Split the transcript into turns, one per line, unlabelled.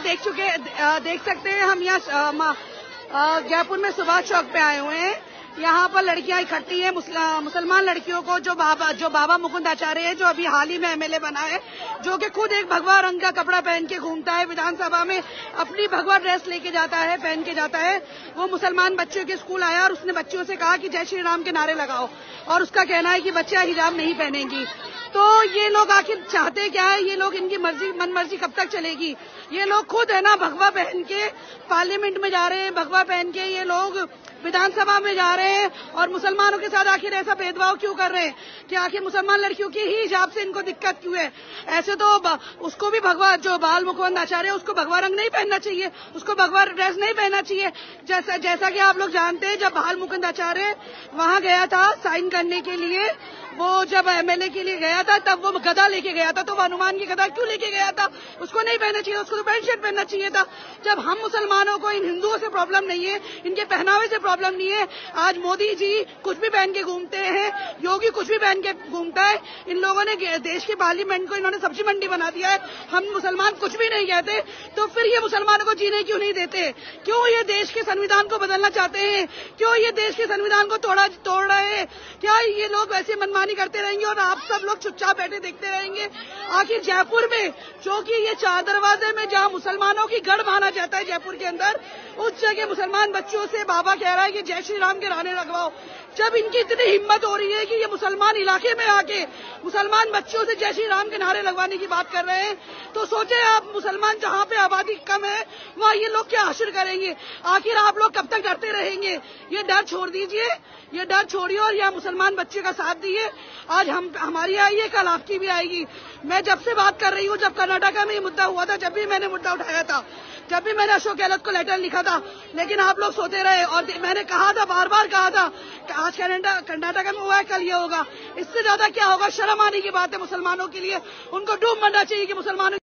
देख सकते हैं हम यहाँ जयपुर में सुभाष चौक पे आए हुए हैं। यहाँ पर लड़कियां इकट्ठी है, मुसलमान लड़कियों को जो बाबा मुकुंद आचार्य है, जो अभी हाल ही में एमएलए बना है, जो कि खुद एक भगवा रंग का कपड़ा पहन के घूमता है, विधानसभा में अपनी भगवा ड्रेस लेके जाता है, पहन के जाता है। वो मुसलमान बच्चों के स्कूल आया और उसने बच्चियों से कहा कि जय श्री राम के नारे लगाओ, और उसका कहना है कि बच्चियां हिजाब नहीं पहनेंगी। तो ये लोग आखिर चाहते क्या है? ये लोग, इनकी मन मर्जी कब तक चलेगी? ये लोग खुद है ना भगवा पहन के पार्लियामेंट में जा रहे हैं, भगवा पहन के ये लोग विधानसभा में जा रहे हैं, और मुसलमानों के साथ आखिर ऐसा भेदभाव क्यों कर रहे हैं कि आखिर मुसलमान लड़कियों की ही हिजाब से इनको दिक्कत क्यों है? ऐसे तो उसको भी भगवा, जो बाल मुकुंद आचार्य, उसको भगवा रंग नहीं पहनना चाहिए, उसको भगवा ड्रेस नहीं पहनना चाहिए। जैसा कि आप लोग जानते हैं, जब बाल मुकुंद आचार्य वहां गया था साइन करने के लिए, वो जब एमएलए के लिए गया था, तब वो गदा लेके गया था। तो वो हनुमान की गदा क्यों लेके गया था? उसको नहीं पहनना चाहिए, उसको तो पैंट शर्ट पहनना चाहिए था। जब हम मुसलमानों को इन हिंदुओं से प्रॉब्लम नहीं है, इनके पहनावे से प्रॉब्लम नहीं है। आज मोदी जी कुछ भी पहन के घूमते हैं, योगी कुछ भी पहन के घूमता है। इन लोगों ने देश के पार्लियामेंट को इन्होंने सब्जी मंडी बना दिया है। हम मुसलमान कुछ भी नहीं कहते, तो फिर ये मुसलमानों को जीने क्यों नहीं देते? क्यों ये देश के संविधान को बदलना चाहते हैं? क्यों ये देश के संविधान को तोड़ रहे हैं? क्या ये लोग वैसे मनमानी करते रहेंगे और आप सब लोग चुपचाप बैठे देखते रहेंगे? आखिर जयपुर में, जो कि ये 4 दरवाजे में जहां मुसलमानों की गढ़ माना जाता है जयपुर के अंदर, उस जगह मुसलमान बच्चों से बाबा कह रहा है कि जय श्री राम के नारे लगवाओ। जब इनकी इतनी हिम्मत हो रही है कि ये मुसलमान इलाके में आके मुसलमान बच्चों से जय श्री राम के नारे लगवाने की बात कर रहे हैं, तो सोचे आप, मुसलमान जहाँ पे आबादी कम है वहाँ ये लोग क्या हासिल करेंगे? आखिर आप लोग कब तक डरते रहेंगे? ये डर छोड़ दीजिए, ये डर छोड़िए और यह मुसलमान बच्चे का साथ दिए। आज हमारी आई है, कल आपकी भी आएगी। मैं जब से बात कर रही हूँ, जब कर्नाटका में ये मुद्दा हुआ था, जब भी मैंने मुद्दा उठाया था, जब भी मैंने अशोक गहलोत को लेटर लिखा था, लेकिन आप लोग सोते रहे। और मैंने कहा था, बार बार कहा था, आज कर्नाटका में हुआ है, कल ये होगा। इससे ज्यादा क्या होगा? शर्म आने की बात है मुसलमानों के लिए। उनको डूब मरना चाहिए कि मुसलमानों